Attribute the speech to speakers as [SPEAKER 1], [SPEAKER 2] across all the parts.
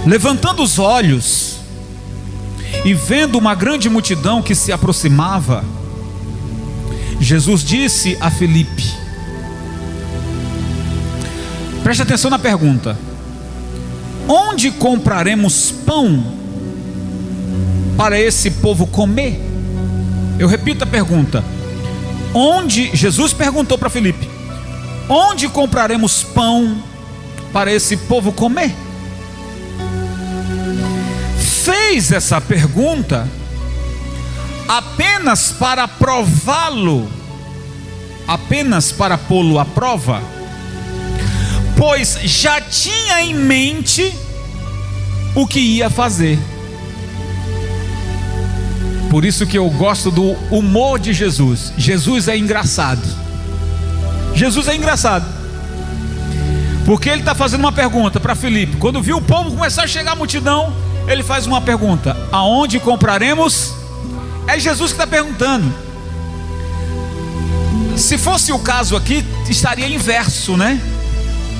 [SPEAKER 1] Levantando os olhos e vendo uma grande multidão que se aproximava, Jesus disse a Filipe: preste atenção na pergunta: onde compraremos pão para esse povo comer? Eu repito a pergunta: Jesus perguntou para Filipe: onde compraremos pão para esse povo comer? Fez essa pergunta apenas para prová-lo, apenas para pô-lo à prova, pois já tinha em mente o que ia fazer. Por isso que eu gosto do humor de Jesus. Jesus é engraçado. Jesus é engraçado, porque ele está fazendo uma pergunta para Filipe. Quando viu o povo começar a chegar a multidão, ele faz uma pergunta: aonde compraremos? É Jesus que está perguntando. Se fosse o caso aqui, estaria inverso, né?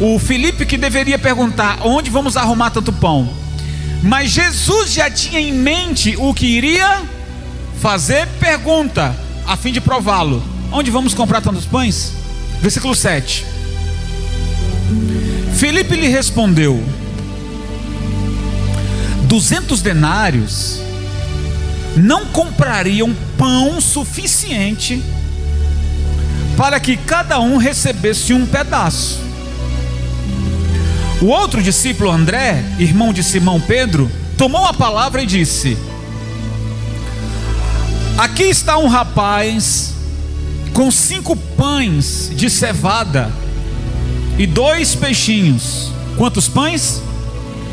[SPEAKER 1] O Filipe que deveria perguntar: onde vamos arrumar tanto pão? Mas Jesus já tinha em mente o que iria fazer. Pergunta a fim de prová-lo: onde vamos comprar tantos pães? Versículo 7. Filipe lhe respondeu: 200 denários não comprariam pão suficiente para que cada um recebesse um pedaço. O outro discípulo, André, irmão de Simão Pedro, tomou a palavra e disse: aqui está um rapaz com 5 pães de cevada e 2 peixinhos. Quantos pães?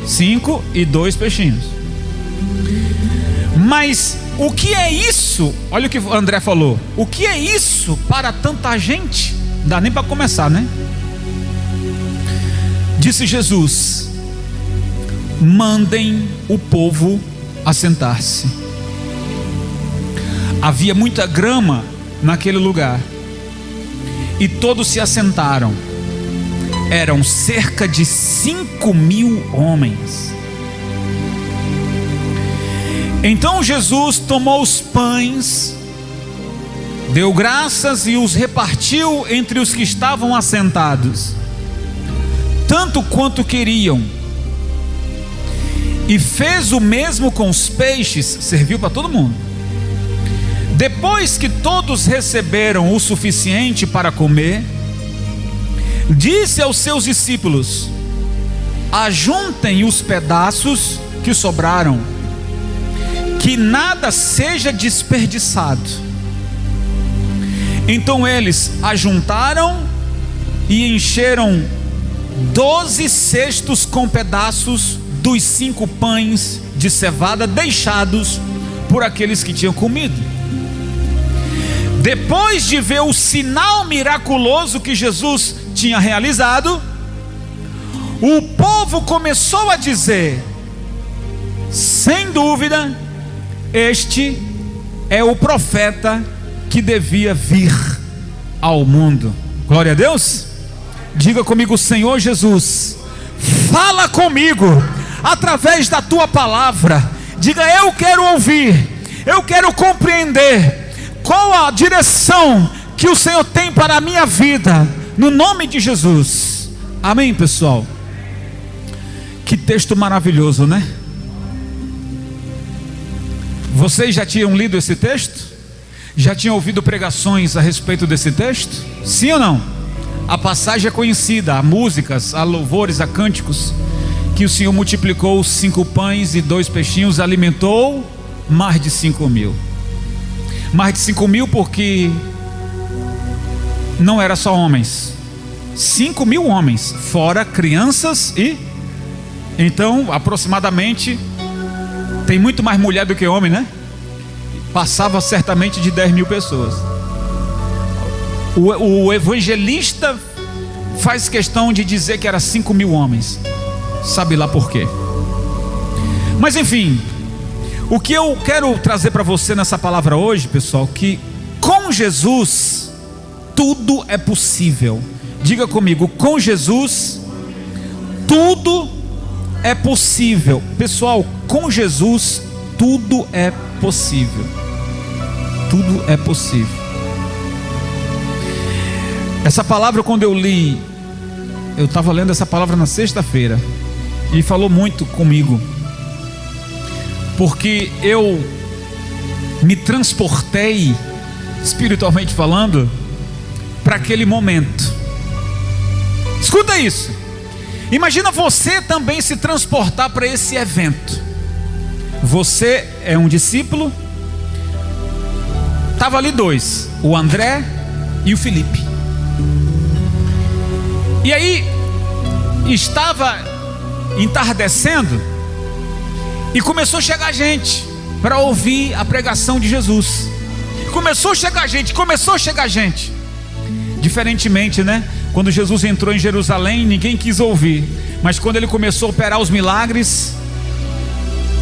[SPEAKER 1] 5 e 2 peixinhos. Mas o que é isso? Olha o que André falou: o que é isso para tanta gente? Não dá nem para começar, né? Disse Jesus: mandem o povo assentar-se. Havia muita grama naquele lugar e todos se assentaram. Eram cerca de 5.000 homens. Então Jesus tomou os pães, deu graças e os repartiu entre os que estavam assentados, tanto quanto queriam, e fez o mesmo com os peixes, serviu para todo mundo. Depois que todos receberam o suficiente para comer, disse aos seus discípulos: ajuntem os pedaços que sobraram, que nada seja desperdiçado. Então eles ajuntaram e encheram 12 cestos com pedaços dos 5 pães de cevada deixados por aqueles que tinham comido. Depois de ver o sinal miraculoso que Jesus tinha realizado, o povo começou a dizer: sem dúvida, este é o profeta que devia vir ao mundo. Glória a Deus. Diga comigo: Senhor Jesus, fala comigo através da tua palavra. Diga: eu quero ouvir, eu quero compreender qual a direção que o Senhor tem para a minha vida, no nome de Jesus. Amém, pessoal? Que texto maravilhoso, né? Vocês já tinham lido esse texto? Já tinham ouvido pregações a respeito desse texto? Sim ou não? A passagem é conhecida, há músicas, há louvores, há cânticos, que o Senhor multiplicou os 5 pães e 2 peixinhos, alimentou mais de 5.000. Mais de 5.000 porque não era só homens, 5.000 homens, fora crianças e... Então, aproximadamente, tem muito mais mulher do que homem, né? Passava certamente de 10.000 pessoas. O evangelista faz questão de dizer que era 5.000 homens. Sabe lá por quê. Mas enfim, o que eu quero trazer para você nessa palavra hoje, pessoal, que com Jesus tudo é possível. Diga comigo: com Jesus tudo é possível. Pessoal, com Jesus tudo é possível. Tudo é possível. Essa palavra, quando eu li, eu estava lendo essa palavra na sexta-feira, e falou muito comigo, porque eu me transportei, espiritualmente falando, para aquele momento. Escuta isso. Imagina você também se transportar para esse evento. Você é um discípulo. Estava ali dois, o André e o Felipe. E aí estava entardecendo e começou a chegar gente para ouvir a pregação de Jesus. Começou a chegar gente. Diferentemente, né? Quando Jesus entrou em Jerusalém, ninguém quis ouvir. Mas quando ele começou a operar os milagres,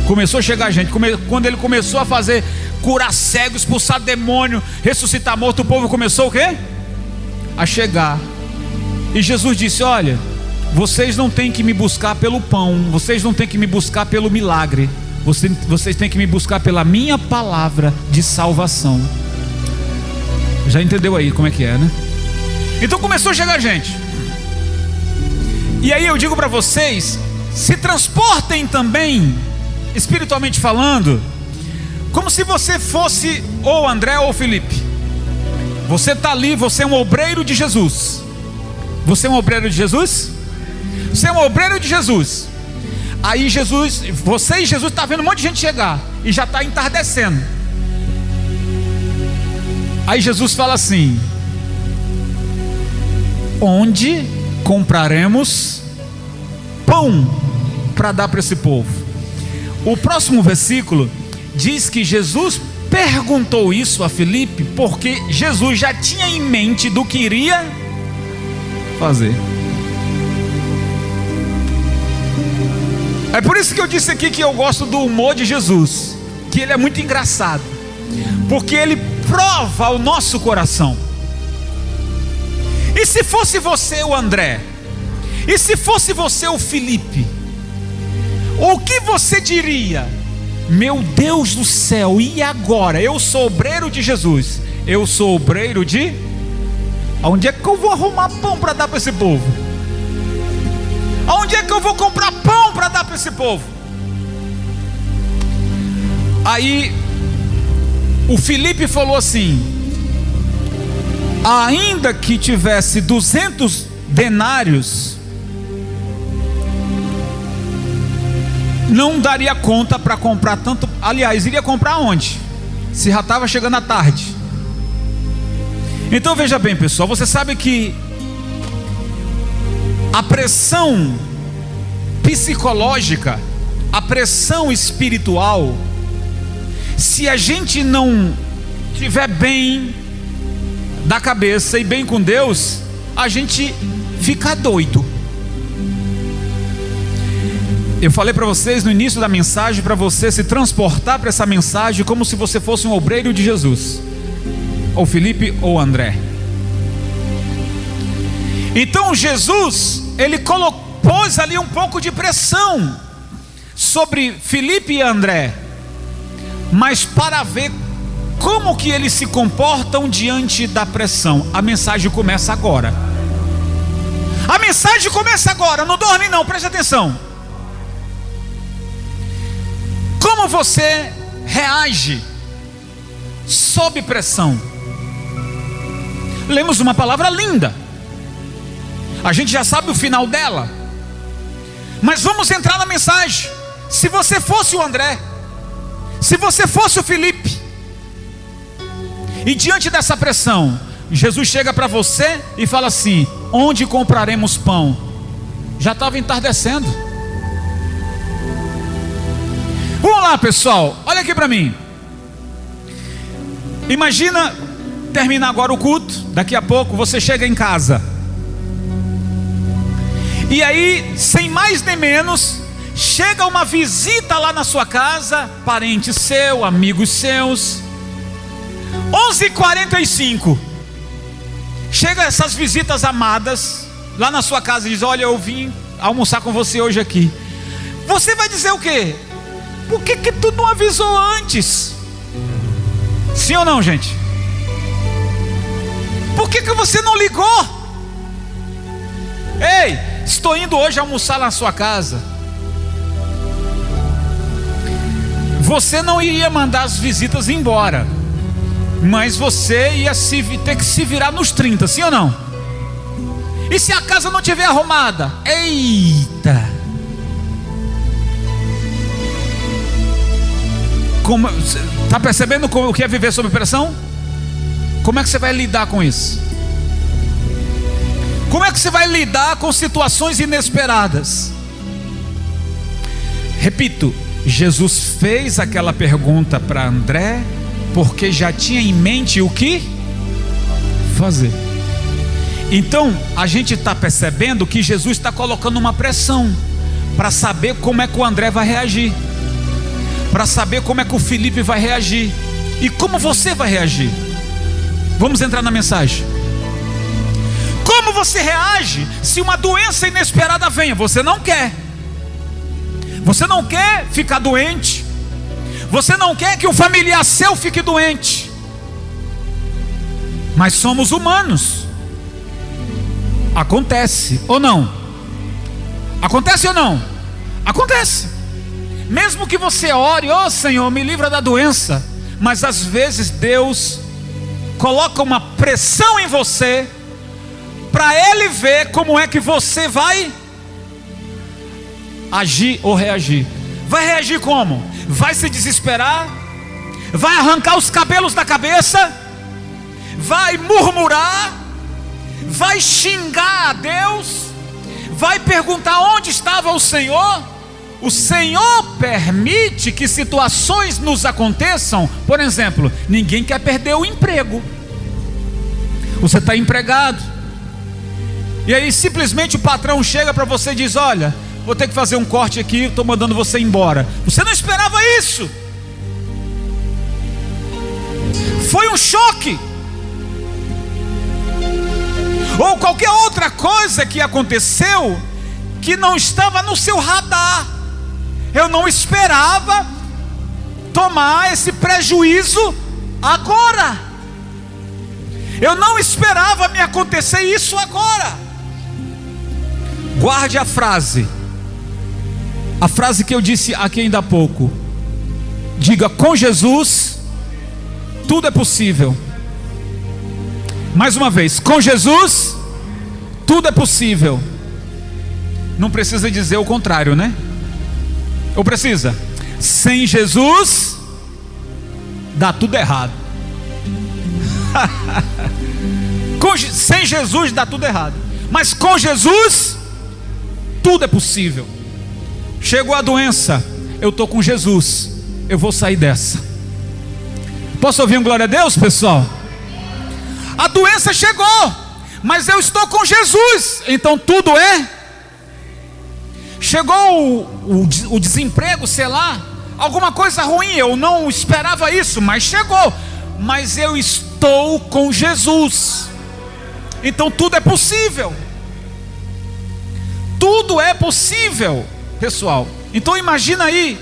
[SPEAKER 1] começou a chegar gente. Quando ele começou a fazer, curar cego, expulsar demônio, ressuscitar morto, o povo começou o quê? A chegar. E Jesus disse: olha, vocês não têm que me buscar pelo pão, vocês não têm que me buscar pelo milagre, vocês têm que me buscar pela minha palavra de salvação. Já entendeu aí como é que é, né? Então começou a chegar gente. E aí eu digo para vocês, se transportem também, espiritualmente falando, como se você fosse ou André ou Felipe. Você está ali, você é um obreiro de Jesus. Você é um obreiro de Jesus? Você é um obreiro de Jesus. Aí Jesus, você e Jesus está vendo um monte de gente chegar, e já está entardecendo. Aí Jesus fala assim: onde compraremos pão para dar para esse povo? O próximo versículo diz que Jesus perguntou isso a Felipe, porque Jesus já tinha em mente do que iria fazer. É por isso que eu disse aqui que eu gosto do humor de Jesus, que ele é muito engraçado, porque ele prova o nosso coração. E se fosse você o André? E se fosse você o Felipe? O que você diria? Meu Deus do céu, e agora? Eu sou obreiro de Jesus. Eu sou obreiro de... Aonde é que eu vou arrumar pão para dar para esse povo? Aonde é que eu vou comprar pão para dar para esse povo? Aí o Felipe falou assim: ainda que tivesse 200 denários, não daria conta para comprar tanto. Aliás, iria comprar onde? Se já estava chegando a tarde. Então veja bem, pessoal, você sabe que a pressão psicológica, a pressão espiritual, se a gente não estiver bem da cabeça e bem com Deus, a gente fica doido. Eu falei para vocês no início da mensagem, para você se transportar para essa mensagem como se você fosse um obreiro de Jesus, ou Felipe ou André. Então Jesus, ele pôs ali um pouco de pressão sobre Felipe e André, mas para ver como que eles se comportam diante da pressão. A mensagem começa agora. A mensagem começa agora, não dorme não, preste atenção. Como você reage sob pressão? Lemos uma palavra linda, a gente já sabe o final dela, mas vamos entrar na mensagem. Se você fosse o André, se você fosse o Felipe, e diante dessa pressão, Jesus chega para você e fala assim: onde compraremos pão? Já estava entardecendo. Vamos lá, pessoal, olha aqui para mim. Imagina terminar agora o culto, daqui a pouco você chega em casa, e aí, sem mais nem menos, chega uma visita lá na sua casa, parente seu, amigos seus. 11h45, chega essas visitas amadas lá na sua casa e diz: olha, eu vim almoçar com você hoje aqui. Você vai dizer o quê? Por que tu não avisou antes? Sim ou não, gente? Por que você não ligou? Ei, estou indo hoje almoçar na sua casa. Você não iria mandar as visitas embora, mas você ia ter que se virar nos 30, sim ou não? E se a casa não estiver arrumada? Eita! Está percebendo o que é viver sob pressão? Como é que você vai lidar com isso? Como é que você vai lidar com situações inesperadas? Repito, Jesus fez aquela pergunta para André porque já tinha em mente o que fazer. Então a gente está percebendo que Jesus está colocando uma pressão para saber como é que o André vai reagir, para saber como é que o Felipe vai reagir e como você vai reagir. Vamos entrar na mensagem. Como você reage se uma doença inesperada venha? Você não quer. Você não quer ficar doente. Você não quer que um familiar seu fique doente. Mas somos humanos. Acontece ou não? Acontece ou não? Acontece. Mesmo que você ore, ó Senhor, me livra da doença, mas às vezes Deus coloca uma pressão em você para Ele ver como é que você vai agir ou reagir. Vai reagir como? Vai se desesperar? Vai arrancar os cabelos da cabeça? Vai murmurar? Vai xingar a Deus? Vai perguntar onde estava o Senhor? O Senhor permite que situações nos aconteçam. Por exemplo, ninguém quer perder o emprego. Você está empregado, e aí simplesmente o patrão chega para você e diz: olha, vou ter que fazer um corte aqui, estou mandando você embora. Você não esperava isso. Foi um choque. Ou qualquer outra coisa que aconteceu que não estava no seu radar. Eu não esperava tomar esse prejuízo agora. Eu não esperava me acontecer isso agora. Guarde a frase que eu disse aqui ainda há pouco. Diga: com Jesus tudo é possível. Mais uma vez, com Jesus tudo é possível. Não precisa dizer o contrário, né? Ou precisa? Sem Jesus dá tudo errado. Sem Jesus dá tudo errado. Mas com Jesus tudo é possível. Chegou a doença, eu estou com Jesus, eu vou sair dessa. Posso ouvir um glória a Deus, pessoal? A doença chegou, mas eu estou com Jesus, então tudo é. Chegou o desemprego, sei lá, alguma coisa ruim, eu não esperava isso, mas chegou. Mas eu estou com Jesus, então tudo é possível. Tudo é possível, pessoal. Então imagina aí,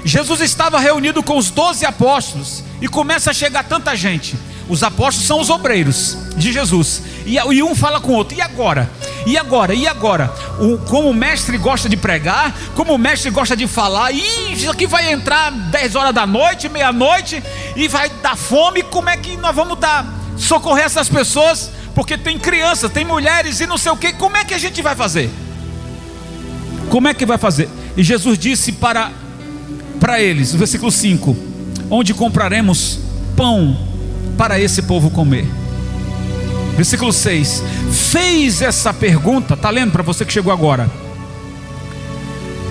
[SPEAKER 1] Jesus estava reunido com os 12 apóstolos, e começa a chegar tanta gente. Os apóstolos são os obreiros de Jesus, e um fala com o outro: e agora? E agora? E agora? Como o mestre gosta de pregar, como o mestre gosta de falar, e isso aqui vai entrar 10 horas da noite, meia-noite, e vai dar fome. Como é que nós vamos socorrer essas pessoas? Porque tem crianças, tem mulheres e não sei o que. Como é que a gente vai fazer? Como é que vai fazer? E Jesus disse para eles, no versículo 5: onde compraremos pão para esse povo comer? Versículo 6: fez essa pergunta, está lendo para você que chegou agora?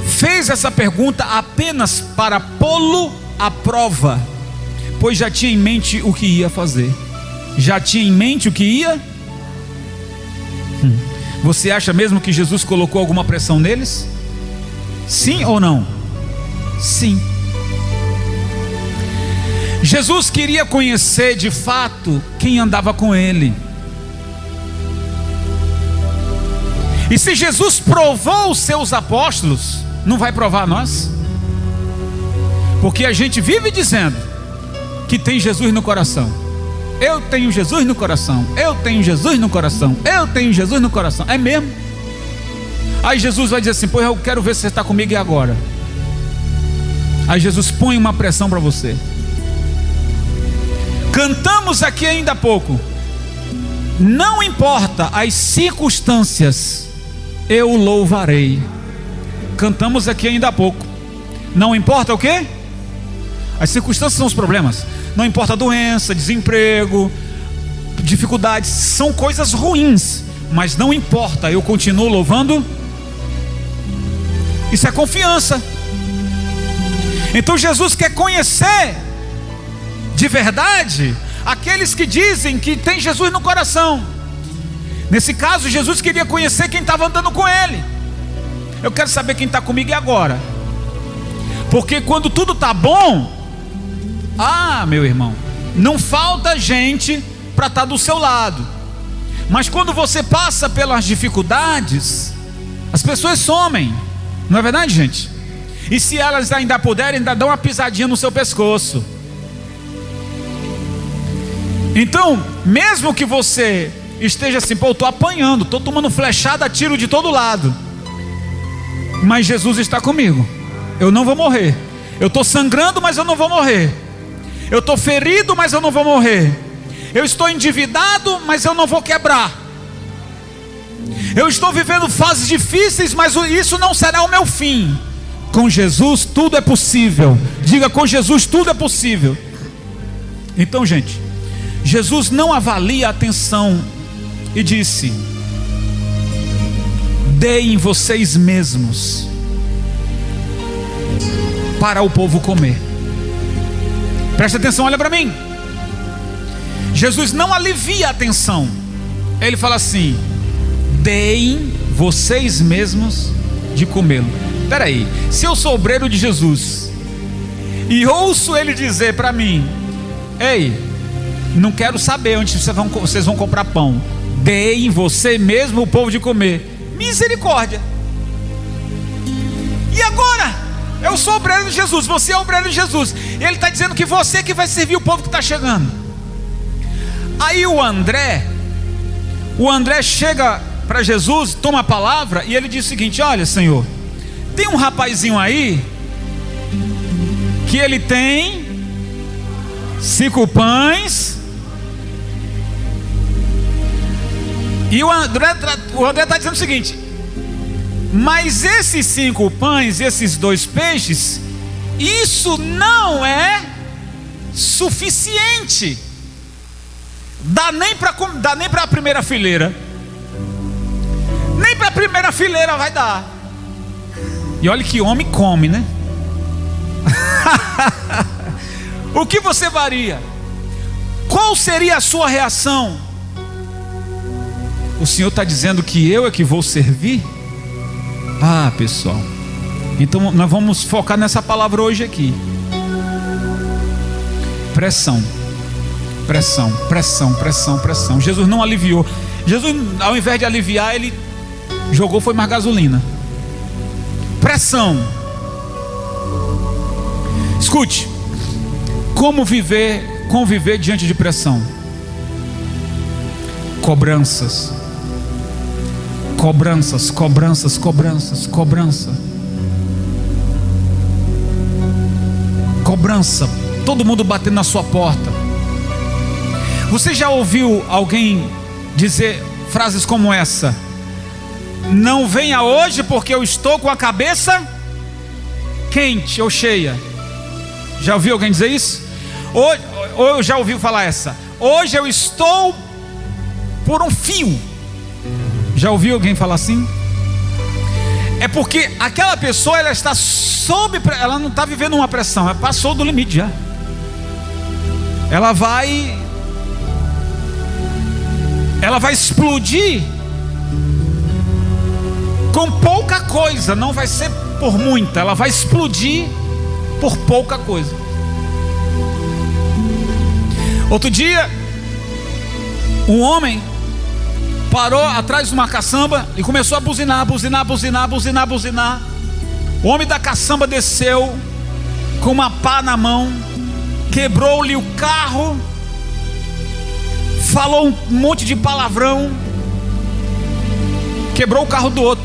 [SPEAKER 1] Fez essa pergunta apenas para pô-lo à prova, pois já tinha em mente o que ia fazer. Já tinha em mente o que ia? Você acha mesmo que Jesus colocou alguma pressão neles? Sim ou não? Sim. Jesus queria conhecer de fato quem andava com ele. E se Jesus provou os seus apóstolos, não vai provar nós? Porque a gente vive dizendo que tem Jesus no coração. Eu tenho Jesus no coração. Eu tenho Jesus no coração. Eu tenho Jesus no coração. É mesmo? Aí Jesus vai dizer assim: pois eu quero ver se você está comigo e agora. Aí Jesus põe uma pressão para você. Cantamos aqui ainda há pouco: não importa as circunstâncias, eu o louvarei. Cantamos aqui ainda há pouco. Não importa o quê? As circunstâncias são os problemas. Não importa a doença, desemprego, dificuldades, são coisas ruins, mas não importa, eu continuo louvando. Isso é confiança. Então Jesus quer conhecer de verdade aqueles que dizem que tem Jesus no coração. Nesse caso, Jesus queria conhecer quem estava andando com ele. Eu quero saber quem está comigo e agora. Porque quando tudo está bom, meu irmão, não falta gente para estar do seu lado. Mas quando você passa pelas dificuldades, as pessoas somem. Não é verdade, gente? E se elas ainda puderem, ainda dão uma pisadinha no seu pescoço. Então, mesmo que você esteja assim: pô, eu estou apanhando, estou tomando flechada, tiro de todo lado, mas Jesus está comigo. Eu não vou morrer. Eu estou sangrando, mas eu não vou morrer. Eu estou ferido, mas eu não vou morrer. Eu estou endividado, mas eu não vou quebrar. Eu estou vivendo fases difíceis, mas isso não será o meu fim. Com Jesus tudo é possível. Diga: com Jesus tudo é possível. Então, gente, Jesus não avalia a atenção e disse: deem vocês mesmos para o povo comer. Presta atenção, olha para mim. Jesus não alivia a atenção. Ele fala assim: deem vocês mesmos de comê-lo. Espera aí, se eu sou obreiro de Jesus e ouço ele dizer para mim: ei, não quero saber onde vocês vão comprar pão, deem você mesmo o povo de comer. Misericórdia. E agora? Eu sou obreiro de Jesus, você é obreiro de Jesus. Ele está dizendo que você que vai servir o povo que está chegando. Aí o André chega para Jesus, toma a palavra e ele diz o seguinte: olha, Senhor, tem um rapazinho aí que ele tem 5 pães. E o André está dizendo o seguinte: mas esses 5 pães, esses 2 peixes, isso não é suficiente. Dá nem para a primeira fileira. Nem para a primeira fileira vai dar. E olha que homem come, né? O que você faria? Qual seria a sua reação? O Senhor está dizendo que eu é que vou servir? Pessoal, então nós vamos focar nessa palavra hoje aqui. Pressão, pressão, pressão, pressão, pressão. Jesus não aliviou. Jesus, ao invés de aliviar, ele jogou foi mais gasolina. Pressão. Escute, como conviver diante de pressão? Cobranças. Cobranças, cobranças, cobranças, cobrança. Cobrança, todo mundo batendo na sua porta. Você já ouviu alguém dizer frases como essa: não venha hoje porque eu estou com a cabeça quente ou cheia? Já ouviu alguém dizer isso? Ou já ouviu falar essa: hoje eu estou por um fio? Já ouviu alguém falar assim? É porque aquela pessoa, ela está ela não está vivendo uma pressão, ela passou do limite já. Ela vai explodir com pouca coisa, não vai ser por muita, ela vai explodir por pouca coisa. Outro dia, um homem parou atrás de uma caçamba e começou a buzinar, buzinar, buzinar, buzinar, buzinar. O homem da caçamba desceu com uma pá na mão, quebrou-lhe o carro, falou um monte de palavrão, quebrou o carro do outro.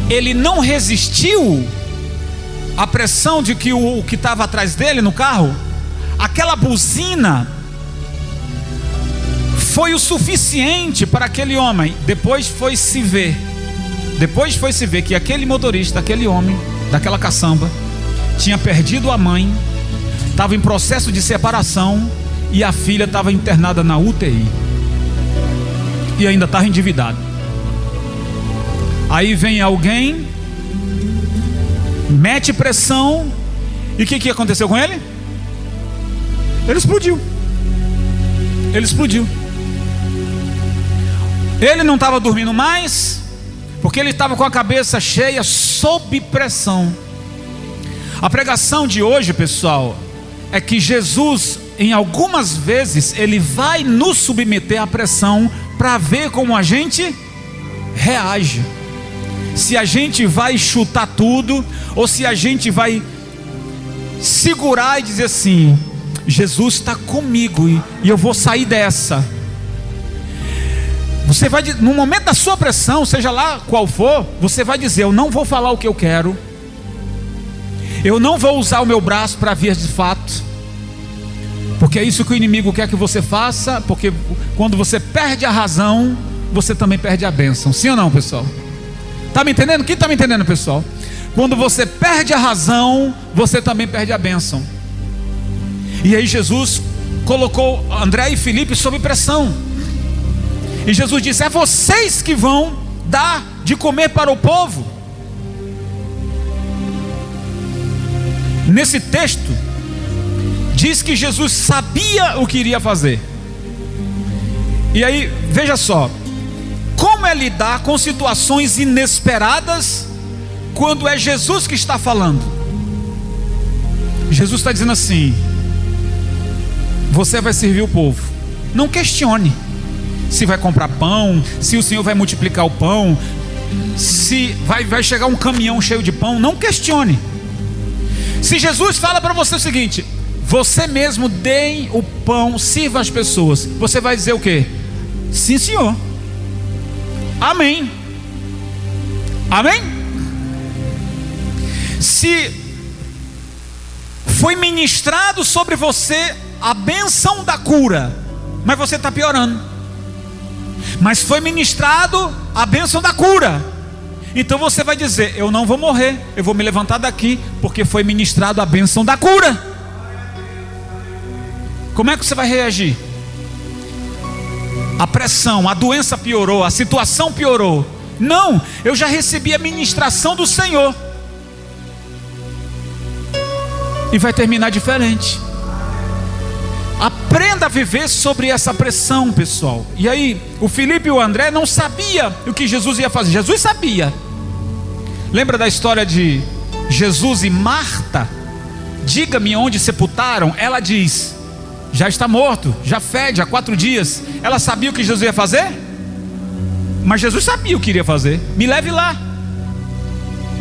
[SPEAKER 1] Ele não resistiu à pressão de que o que estava atrás dele no carro, aquela buzina foi o suficiente para aquele homem. Depois foi se ver que aquele motorista, aquele homem daquela caçamba, tinha perdido a mãe, estava em processo de separação, e a filha estava internada na UTI e ainda estava endividado. Aí vem alguém, mete pressão, e o que aconteceu com ele? Ele explodiu. Ele não estava dormindo mais, porque ele estava com a cabeça cheia, sob pressão. A pregação de hoje, pessoal, é que Jesus, em algumas vezes, ele vai nos submeter à pressão para ver como a gente reage. Se a gente vai chutar tudo, ou se a gente vai segurar e dizer assim: Jesus está comigo e eu vou sair dessa. Você vai, no momento da sua pressão, seja lá qual for, você vai dizer: eu não vou falar o que eu quero, eu não vou usar o meu braço para vir de fato, porque é isso que o inimigo quer que você faça. Porque quando você perde a razão, você também perde a bênção. Sim ou não, pessoal? Está me entendendo? Quem está me entendendo, pessoal? Quando você perde a razão, você também perde a bênção. E aí Jesus colocou André e Filipe sob pressão, e Jesus disse: é vocês que vão dar de comer para o povo. Nesse texto diz que Jesus sabia o que iria fazer. E aí, veja só, como é lidar com situações inesperadas quando é Jesus que está falando. Jesus está dizendo assim: você vai servir o povo. Não questione se vai comprar pão, se o Senhor vai multiplicar o pão, se vai chegar um caminhão cheio de pão. Não questione. Se Jesus fala para você o seguinte: você mesmo dê o pão, sirva as pessoas, você vai dizer o quê? Sim, Senhor. Amém. Amém? Se foi ministrado sobre você a bênção da cura, mas você está piorando, mas foi ministrado a bênção da cura, então você vai dizer: eu não vou morrer, eu vou me levantar daqui, porque foi ministrado a bênção da cura. Como é que você vai reagir? A pressão, a doença piorou, a situação piorou. Não, eu já recebi a ministração do Senhor, e vai terminar diferente. Aprenda a viver sobre essa pressão, pessoal. E aí, o Filipe e o André não sabiam o que Jesus ia fazer. Jesus sabia. Lembra da história de Jesus e Marta? Diga-me onde sepultaram. Ela diz: já está morto, já fede há 4 dias. Ela sabia o que Jesus ia fazer? Mas Jesus sabia o que iria fazer. Me leve lá,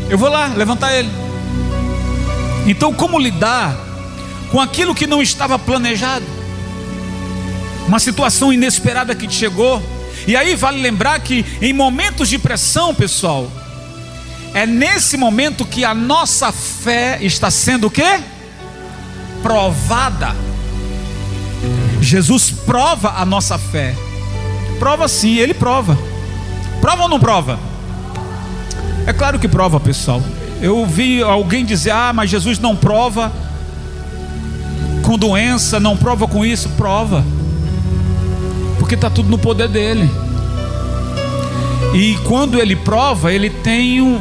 [SPEAKER 1] eu vou lá levantar ele. Então, como lidar com aquilo que não estava planejado? Uma situação inesperada que te chegou. E aí vale lembrar que em momentos de pressão, pessoal, é nesse momento que a nossa fé está sendo o quê? Provada. Jesus prova a nossa fé. Prova sim, ele prova. Prova ou não prova? É claro que prova, pessoal. Eu ouvi alguém dizer: ah, mas Jesus não prova com doença, não prova com isso. Prova, porque está tudo no poder dele. E quando ele prova, ele tem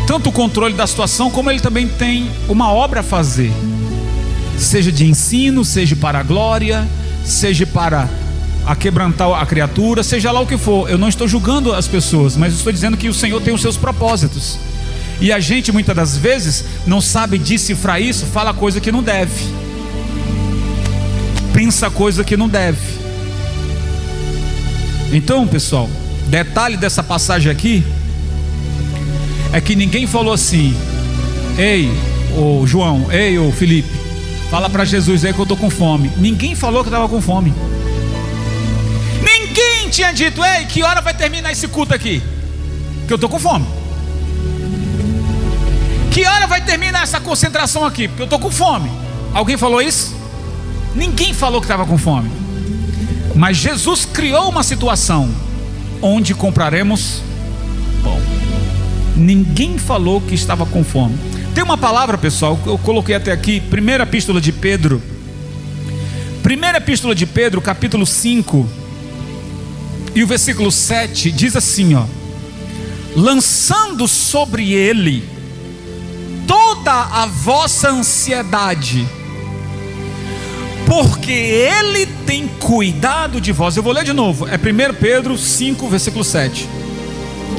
[SPEAKER 1] tanto o controle da situação, como ele também tem uma obra a fazer, seja de ensino, seja para a glória, seja para a quebrantar a criatura, seja lá o que for. Eu não estou julgando as pessoas, mas estou dizendo que o Senhor tem os seus propósitos. E a gente muitas das vezes não sabe decifrar isso, fala coisa que não deve, pensa coisa que não deve. Então, pessoal, detalhe dessa passagem aqui é que ninguém falou assim: ei, ô João, ei, ô Felipe, fala para Jesus aí que eu estou com fome. Ninguém falou que estava com fome. Ninguém tinha dito: ei, que hora vai terminar esse culto aqui? Que eu estou com fome. Que hora vai terminar essa concentração aqui? Porque eu estou com fome. Alguém falou isso? Ninguém falou que estava com fome. Mas Jesus criou uma situação onde compraremos pão. Ninguém falou que estava com fome. Tem uma palavra, pessoal, que eu coloquei até aqui, primeira epístola de Pedro, capítulo 5, e o versículo 7, diz assim, ó: lançando sobre ele toda a vossa ansiedade, porque ele tem cuidado de vós. Eu vou ler de novo, é 1 Pedro 5, versículo 7.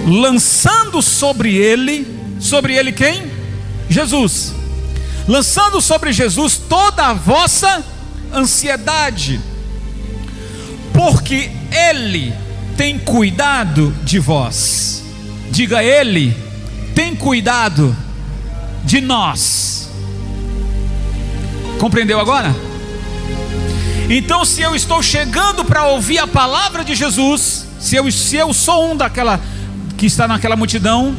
[SPEAKER 1] Lançando sobre ele quem? Jesus. Lançando sobre Jesus toda a vossa ansiedade, porque ele tem cuidado de vós. Diga: ele tem cuidado de nós. Compreendeu agora? Então, se eu estou chegando para ouvir a palavra de Jesus, se eu sou um daquela que está naquela multidão,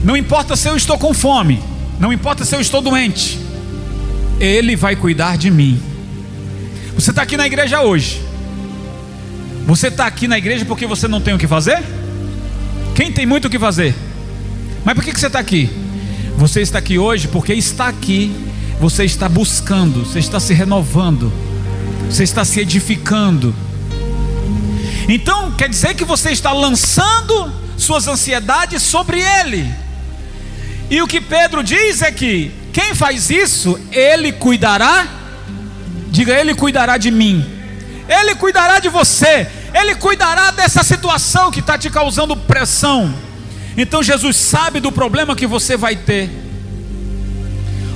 [SPEAKER 1] não importa se eu estou com fome, não importa se eu estou doente, ele vai cuidar de mim. Você está aqui na igreja hoje. Você está aqui na igreja porque você não tem o que fazer? Quem tem muito o que fazer? Mas por que você está aqui? Você está aqui hoje porque está aqui, você está buscando, você está se renovando, você está se edificando. Então quer dizer que você está lançando suas ansiedades sobre ele. E o que Pedro diz é que quem faz isso, ele cuidará. Diga: ele cuidará de mim, ele cuidará de você, ele cuidará dessa situação que está te causando pressão. Então Jesus sabe do problema que você vai ter.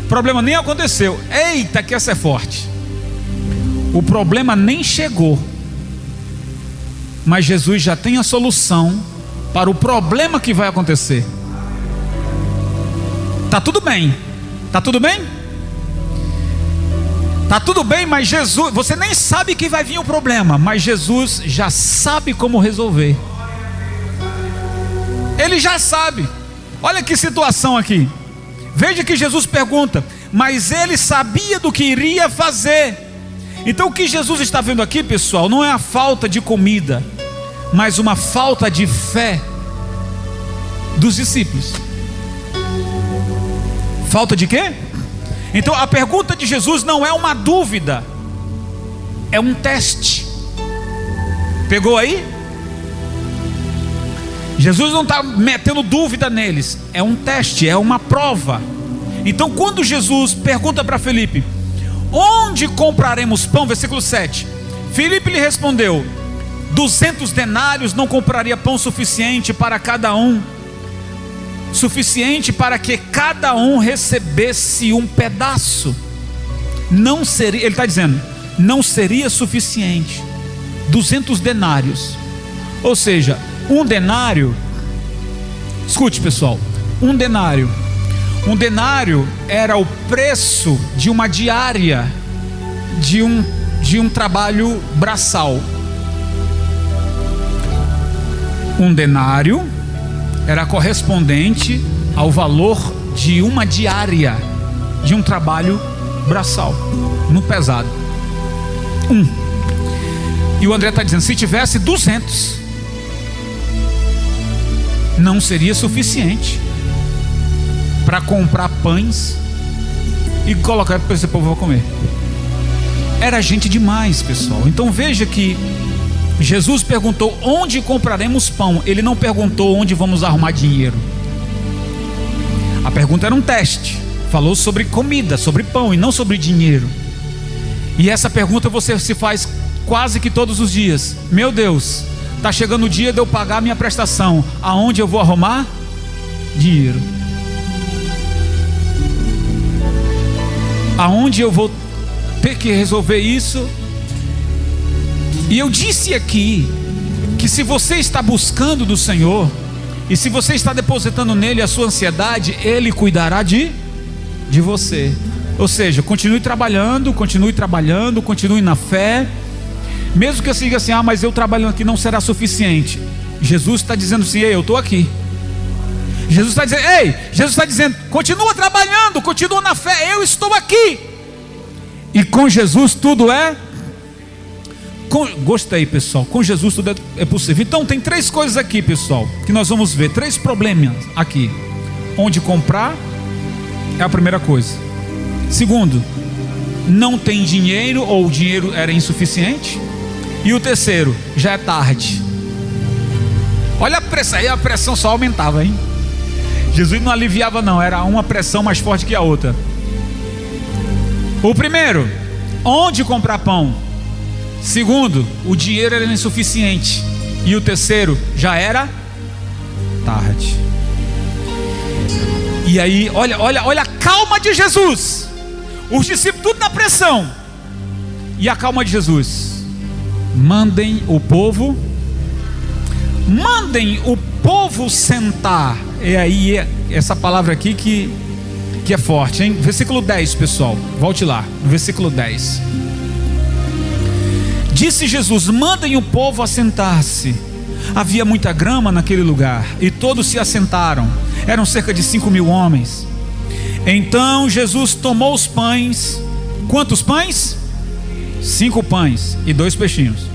[SPEAKER 1] O problema nem aconteceu. Eita, que essa é forte. O problema nem chegou, mas Jesus já tem a solução para o problema que vai acontecer. Tá tudo bem? Tá tudo bem? Tá tudo bem, mas Jesus, você nem sabe que vai vir o problema, mas Jesus já sabe como resolver. Ele já sabe. Olha que situação aqui. Veja que Jesus pergunta, mas ele sabia do que iria fazer. Então o que Jesus está vendo aqui, pessoal, não é a falta de comida, mas uma falta de fé dos discípulos. Falta de quê? Então a pergunta de Jesus não é uma dúvida, é um teste. Pegou aí? Jesus não está metendo dúvida neles, é um teste, é uma prova. Então quando Jesus pergunta para Felipe: onde compraremos pão? Versículo 7. Felipe lhe respondeu: 200 denários não compraria pão suficiente para cada um, suficiente para que cada um recebesse um pedaço. Não seria, ele está dizendo, não seria suficiente. 200 denários, ou seja, um denário. Escute, pessoal, um denário era o preço de uma diária de um trabalho braçal. Um denário era correspondente ao valor de uma diária de um trabalho braçal, no pesado. E o André está dizendo, se tivesse 200, não seria suficiente para comprar pães e colocar para esse povo comer. Era gente demais, pessoal. Então veja que Jesus perguntou: onde compraremos pão? Ele não perguntou onde vamos arrumar dinheiro. A pergunta era um teste. Falou sobre comida, sobre pão e não sobre dinheiro. E essa pergunta você se faz quase que todos os dias. Meu Deus, está chegando o dia de eu pagar minha prestação. Aonde eu vou arrumar dinheiro? Aonde eu vou ter que resolver isso? E eu disse aqui que se você está buscando do Senhor, E se você está depositando nele a sua ansiedade, ele cuidará de você. Ou seja, continue trabalhando, continue na fé. Mesmo que você diga assim, mas eu trabalhando aqui não será suficiente. Jesus está dizendo assim, eu estou aqui. Jesus está dizendo, continua trabalhando, continua na fé, eu estou aqui. E com Jesus tudo é... Gostei, pessoal, com Jesus tudo é possível. Então tem 3 coisas aqui, pessoal, que nós vamos ver, 3 problemas aqui. Onde comprar é a primeira coisa. Segundo, não tem dinheiro, ou o dinheiro era insuficiente. E o terceiro, já é tarde. Olha a pressão, aí a pressão só aumentava, hein? Jesus não aliviava não, era uma pressão mais forte que a outra. O primeiro, onde comprar pão? Segundo, o dinheiro era insuficiente. E o terceiro, já era tarde. E aí, olha a calma de Jesus. Os discípulos tudo na pressão. E a calma de Jesus. Mandem o povo sentar. E aí, essa palavra aqui que é forte, hein? Versículo 10, pessoal, volte lá, versículo 10. Disse Jesus, mandem o povo assentar-se. Havia muita grama naquele lugar, e todos se assentaram. Eram cerca de 5.000 homens. Então Jesus tomou os pães. Quantos pães? 5 pães e 2 peixinhos.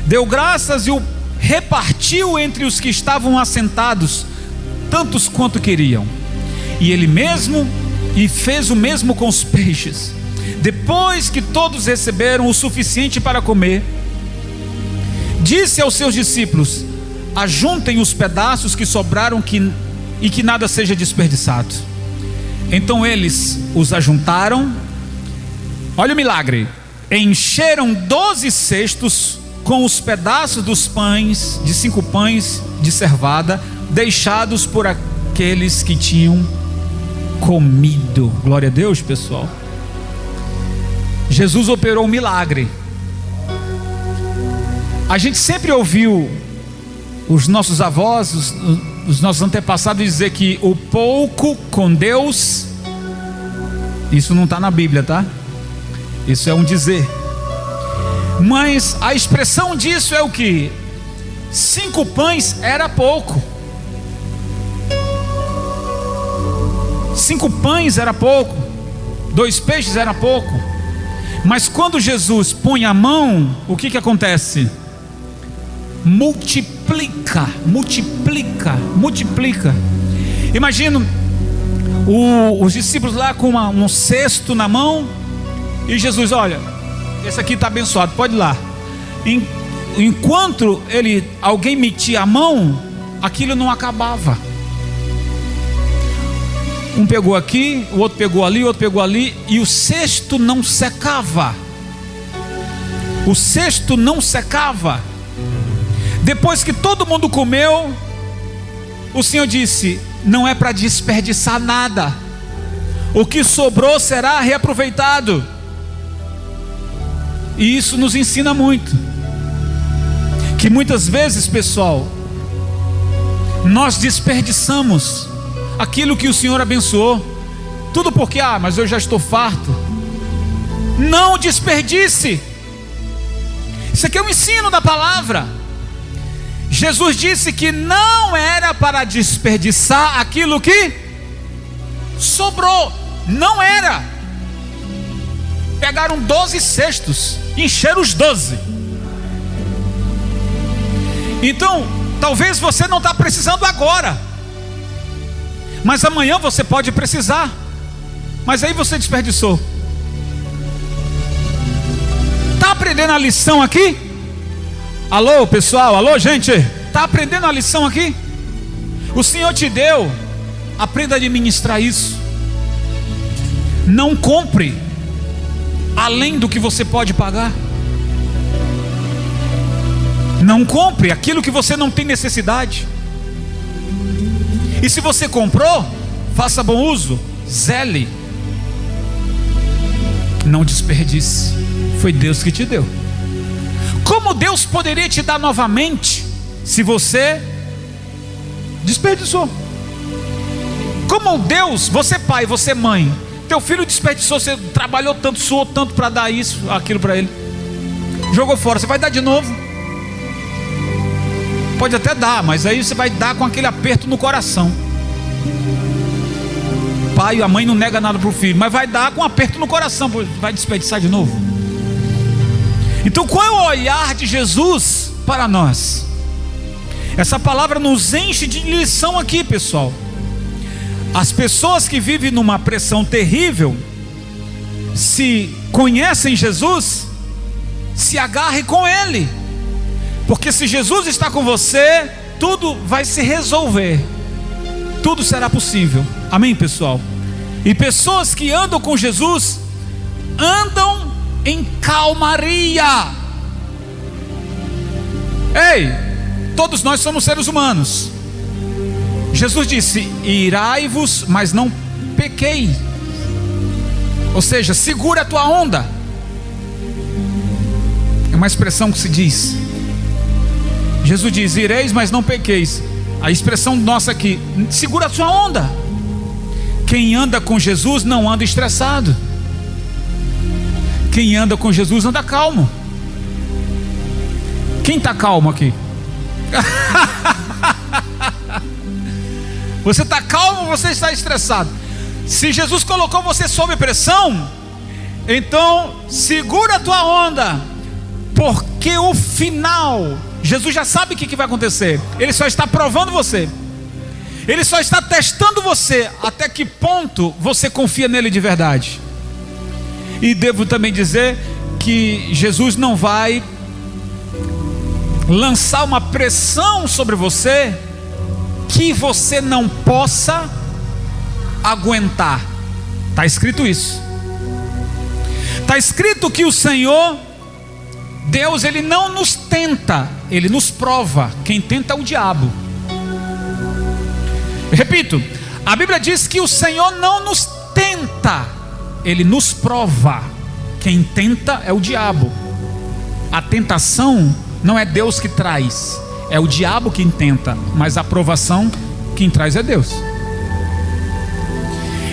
[SPEAKER 1] Deu graças e o repartiu entre os que estavam assentados, tantos quanto queriam. E ele mesmo fez o mesmo com os peixes. Depois que todos receberam o suficiente para comer, disse aos seus discípulos: ajuntem os pedaços que sobraram e que nada seja desperdiçado. Então eles os ajuntaram. Olha o milagre. Encheram 12 cestos com os pedaços dos pães, de 5 pães de cevada, deixados por aqueles que tinham comido. Glória a Deus, pessoal. Jesus operou um milagre. A gente sempre ouviu os nossos avós, os nossos antepassados dizer que o pouco com Deus, isso não está na Bíblia, tá? Isso é um dizer. Mas a expressão disso é o que? 5 pães era pouco. 5 pães era pouco. 2 peixes era pouco. Mas quando Jesus põe a mão, o que acontece? Multiplica. Imagina os discípulos lá com um cesto na mão, e Jesus, olha, esse aqui está abençoado, pode ir lá. Enquanto alguém metia a mão, aquilo não acabava. Um pegou aqui, o outro pegou ali, o outro pegou ali, e o cesto não secava. O cesto não secava. Depois que todo mundo comeu, o Senhor disse: não é para desperdiçar nada. O que sobrou será reaproveitado. E isso nos ensina muito. Que muitas vezes, pessoal, nós desperdiçamos aquilo que o Senhor abençoou. Tudo porque, mas eu já estou farto. Não desperdice. Isso aqui é um ensino da palavra. Jesus disse que não era para desperdiçar aquilo que sobrou. Não era. Pegaram 12 cestos, encheram os 12. Então, talvez você não está precisando agora, mas amanhã você pode precisar. Mas aí você desperdiçou. Está aprendendo a lição aqui? Alô, pessoal, alô, gente, está aprendendo a lição aqui? O Senhor te deu, aprenda a administrar isso. Não compre além do que você pode pagar. Não compre aquilo que você não tem necessidade. E se você comprou, faça bom uso, zele. Não desperdice. Foi Deus que te deu. Como Deus poderia te dar novamente se você Desperdiçou. Como Deus, você pai, você mãe, teu filho desperdiçou, você trabalhou tanto, suou tanto para dar isso, aquilo para ele, jogou fora, você vai dar de novo? Pode até dar, mas aí você vai dar com aquele aperto no coração. O pai e a mãe não nega nada para o filho, mas vai dar com um aperto no coração, vai desperdiçar de novo. Então qual é o olhar de Jesus para nós? Essa palavra nos enche de lição aqui, pessoal. As pessoas que vivem numa pressão terrível, se conhecem Jesus, se agarre com Ele, porque se Jesus está com você, tudo vai se resolver, tudo será possível. Amém, pessoal? E pessoas que andam com Jesus andam em calmaria. Ei, todos nós somos seres humanos. Jesus disse: irai-vos, mas não pequei. Ou seja, segura a tua onda. É uma expressão que se diz. Jesus diz: ireis, mas não pequeis. A expressão nossa aqui: segura a sua onda. Quem anda com Jesus não anda estressado. Quem anda com Jesus anda calmo. Quem está calmo aqui? Você está calmo ou você está estressado? Se Jesus colocou você sob pressão, então segura a tua onda, porque o final, Jesus já sabe o que vai acontecer. Ele só está provando você. Ele só está testando você, até que ponto você confia nele de verdade. E devo também dizer que Jesus não vai lançar uma pressão sobre você que você não possa aguentar. Está escrito isso. Está escrito que o Senhor Deus, Ele não nos tenta, Ele nos prova. Quem tenta é o diabo. Repito, a Bíblia diz que o Senhor não nos tenta, Ele nos prova. Quem tenta é o diabo. A tentação não é Deus que traz, é o diabo quem tenta, mas a aprovação quem traz é Deus.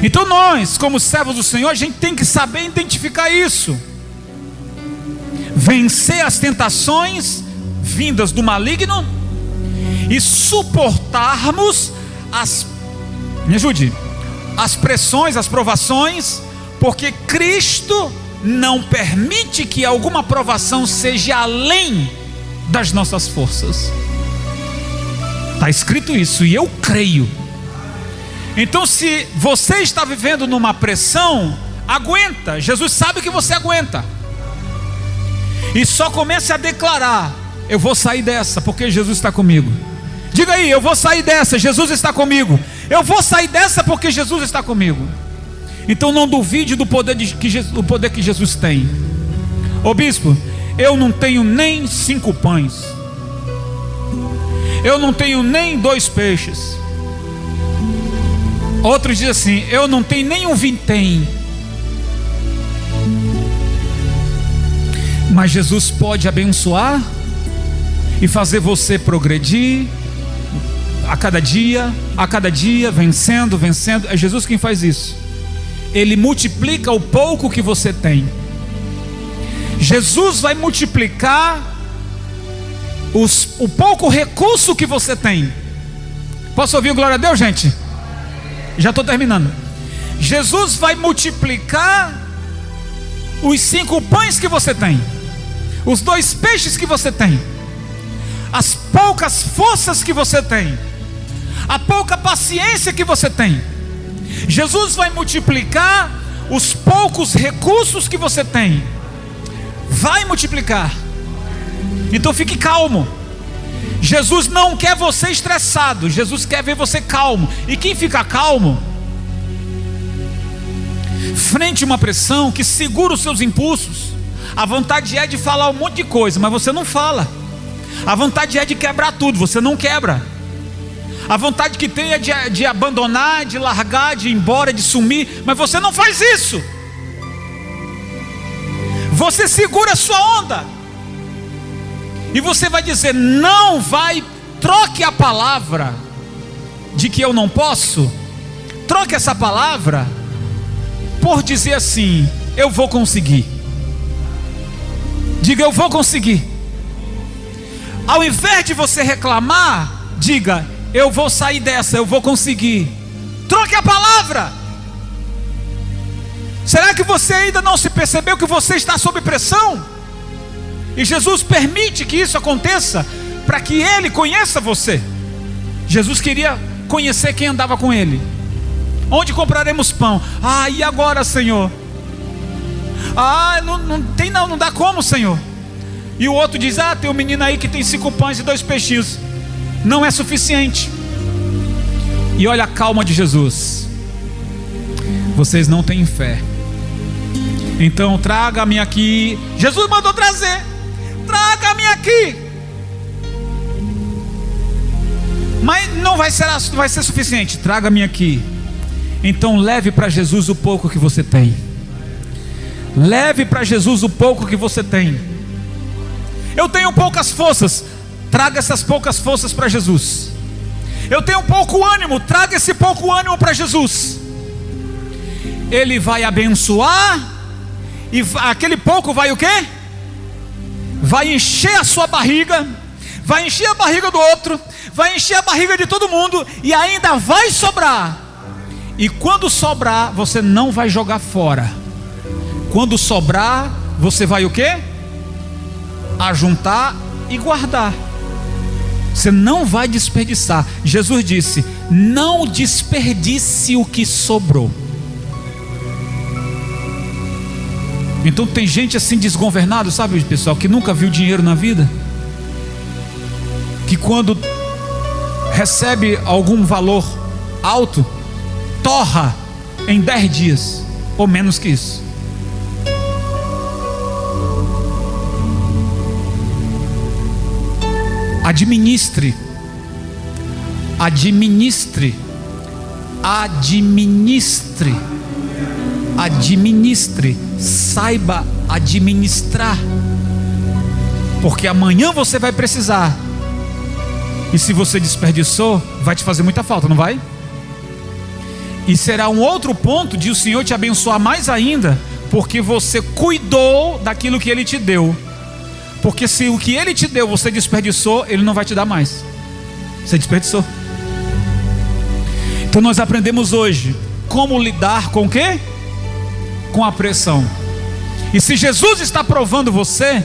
[SPEAKER 1] Então nós, como servos do Senhor, a gente tem que saber identificar isso. Vencer as tentações vindas do maligno e suportarmos me ajude, as pressões, as provações, porque Cristo não permite que alguma provação seja além das nossas forças. Está escrito isso e eu creio. Então, se você está vivendo numa pressão, aguenta. Jesus sabe que você aguenta. E só comece a declarar: eu vou sair dessa porque Jesus está comigo. Diga aí: eu vou sair dessa, Jesus está comigo. Eu vou sair dessa porque Jesus está comigo. Então não duvide do poder que Jesus tem. Ô bispo, eu não tenho nem 5 pães, eu não tenho nem 2 peixes. Outros dizem assim: eu não tenho nem um vintém. Mas Jesus pode abençoar e fazer você progredir a cada dia, vencendo. É Jesus quem faz isso. Ele multiplica o pouco que você tem. Jesus vai multiplicar o pouco recurso que você tem. Posso ouvir glória a Deus, gente? Já estou terminando. Jesus vai multiplicar os 5 pães que você tem, os 2 peixes que você tem, as poucas forças que você tem, a pouca paciência que você tem. Jesus vai multiplicar os poucos recursos que você tem. Vai multiplicar. Então fique calmo. Jesus não quer você estressado, Jesus quer ver você calmo. E quem fica calmo frente a uma pressão que segura os seus impulsos, a vontade é de falar um monte de coisa, mas você não fala. A vontade é de quebrar tudo, você não quebra. A vontade que tem é de abandonar, de largar, de ir embora, de sumir, mas você não faz isso. Você segura a sua onda. E você vai dizer: não vai, troque a palavra de que eu não posso, troque essa palavra por dizer assim: eu vou conseguir. Diga: eu vou conseguir. Ao invés de você reclamar, diga: eu vou sair dessa, eu vou conseguir. Troque a palavra. Será que você ainda não se percebeu que você está sob pressão? E Jesus permite que isso aconteça para que Ele conheça você. Jesus queria conhecer quem andava com Ele. Onde compraremos pão? Ah, e agora, Senhor? Ah, não dá como, Senhor. E o outro diz: ah, tem um menino aí que tem 5 pães e 2 peixinhos. Não é suficiente. E olha a calma de Jesus: vocês não têm fé. Então traga-me aqui. Jesus mandou trazer. Traga-me aqui. Mas não vai ser suficiente. Traga-me aqui. Então leve para Jesus o pouco que você tem. Leve para Jesus o pouco que você tem. Eu tenho poucas forças. Traga essas poucas forças para Jesus. Eu tenho pouco ânimo. Traga esse pouco ânimo para Jesus. Ele vai abençoar. E aquele pouco vai o quê? Vai encher a sua barriga. Vai encher a barriga do outro. Vai encher a barriga de todo mundo. E ainda vai sobrar. E quando sobrar, você não vai jogar fora. Quando sobrar, você vai o quê? Ajuntar e guardar. Você não vai desperdiçar. Jesus disse: não desperdice o que sobrou. Então tem gente assim desgovernado, sabe, pessoal, que nunca viu dinheiro na vida, que quando recebe algum valor alto, torra em 10 dias, ou menos que isso. Administre, administre, administre, administre, saiba administrar, porque amanhã você vai precisar, e se você desperdiçou, vai te fazer muita falta, não vai? E será um outro ponto de o Senhor te abençoar mais ainda, porque você cuidou daquilo que Ele te deu. Porque se o que Ele te deu você desperdiçou, Ele não vai te dar mais. Você desperdiçou. Então nós aprendemos hoje como lidar com o quê? Com a pressão. E se Jesus está provando você,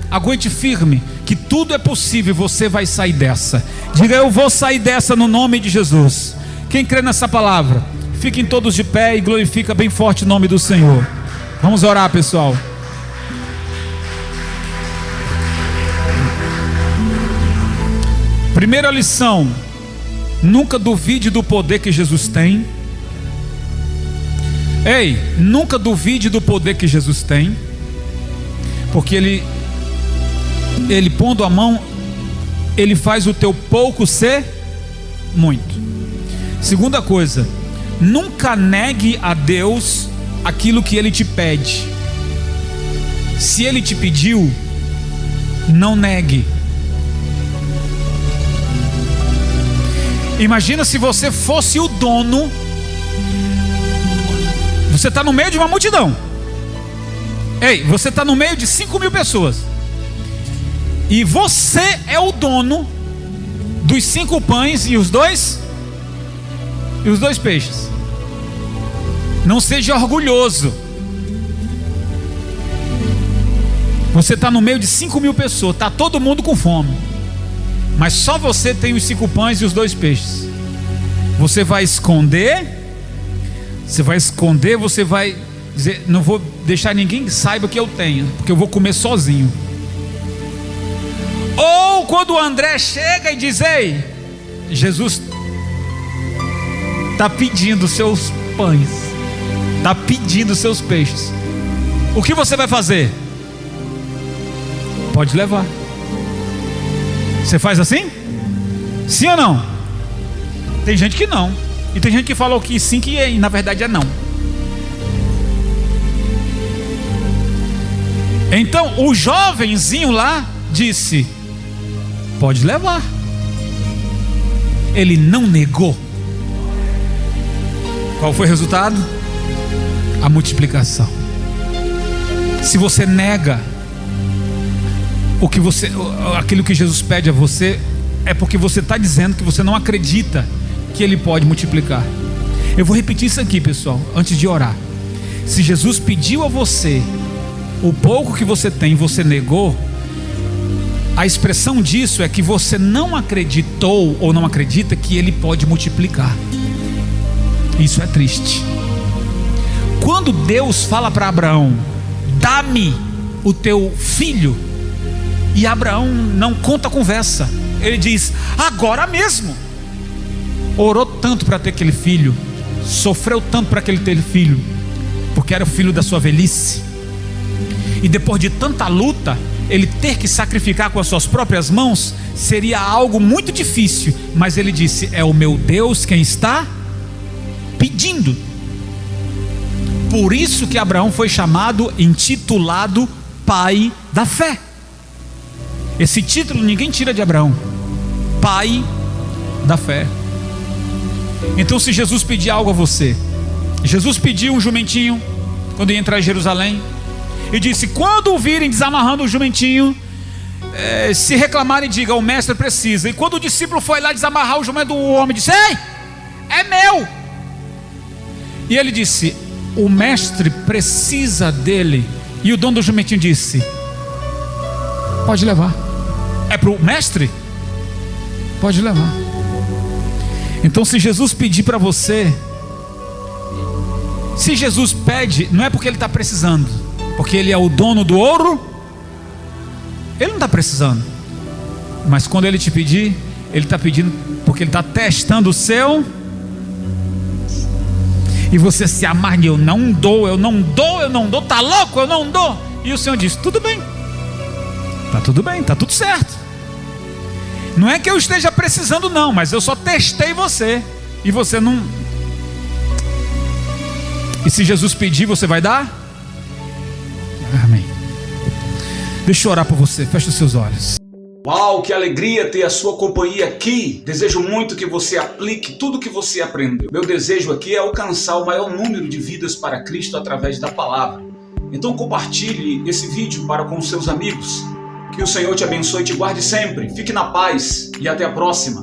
[SPEAKER 1] aguente firme, que tudo é possível, você vai sair dessa. Diga: eu vou sair dessa no nome de Jesus. Quem crê nessa palavra, fiquem todos de pé e glorifica bem forte o nome do Senhor. Vamos orar, pessoal. Primeira lição: nunca duvide do poder que Jesus tem. Ei, nunca duvide do poder que Jesus tem, porque Ele pondo a mão, Ele faz o teu pouco ser muito. Segunda coisa: nunca negue a Deus aquilo que Ele te pede. Se Ele te pediu, não negue. Imagina se você fosse o dono. Você está no meio de uma multidão. Ei, você está no meio de 5.000 pessoas. E você é o dono dos 5 pães e os 2 peixes. Não seja orgulhoso. Você está no meio de 5.000 pessoas. Está todo mundo com fome, mas só você tem os 5 pães e os 2 peixes. Você vai esconder. Você vai dizer: não vou deixar ninguém que saiba que eu tenho, porque eu vou comer sozinho. Ou quando o André chega e diz: ei, Jesus está pedindo seus pães, está pedindo seus peixes, o que você vai fazer? Pode levar. Você faz assim? Sim ou não? Tem gente que não. E tem gente que falou que sim, que na verdade é não. Então o jovenzinho lá disse: pode levar. ele não negou. Qual foi o resultado? A multiplicação. Se você nega aquilo que Jesus pede a você, é porque você está dizendo que você não acredita que ele pode multiplicar. Eu vou repetir isso aqui, pessoal, antes de orar. Se Jesus pediu a você o pouco que você tem e você negou, a expressão disso é que você não acreditou ou não acredita que ele pode multiplicar. Isso é triste. Quando Deus fala para Abraão: dá-me o teu filho, e Abraão não conta conversa, ele diz: agora mesmo. Orou tanto para ter aquele filho, sofreu tanto para aquele ter filho, porque era o filho da sua velhice, e depois de tanta luta, ele ter que sacrificar com as suas próprias mãos seria algo muito difícil, mas ele disse: é o meu Deus quem está pedindo. Por isso que Abraão foi chamado, intitulado pai da fé. Esse título ninguém tira de Abraão, pai da fé. Então, se Jesus pedir algo a você, Jesus pediu um jumentinho quando ia entrar em Jerusalém, e disse: quando o virem desamarrando o jumentinho, se reclamarem, diga: o mestre precisa. E quando o discípulo foi lá desamarrar o jumento, o homem disse: ei, é meu. E ele disse: o mestre precisa dele. E o dono do jumentinho disse: pode levar. É para o mestre? Pode levar. Então, se Jesus pedir para você, se Jesus pede, não é porque ele está precisando, porque ele é o dono do ouro, ele não está precisando. Mas quando ele te pedir, ele está pedindo porque ele está testando o seu. E você se amarra: eu não dou, eu não dou, eu não dou, tá louco, eu não dou. E o Senhor diz: tudo bem, tá tudo certo. Não é que eu esteja precisando não, mas eu só testei você, e você não. E se Jesus pedir, você vai dar? Amém. Deixa eu orar por você, fecha os seus olhos.
[SPEAKER 2] Uau, que alegria ter a sua companhia aqui. Desejo muito que você aplique tudo que você aprendeu. Meu desejo aqui é alcançar o maior número de vidas para Cristo através da palavra. Então compartilhe esse vídeo para com seus amigos. Que o Senhor te abençoe e te guarde sempre. Fique na paz e até a próxima.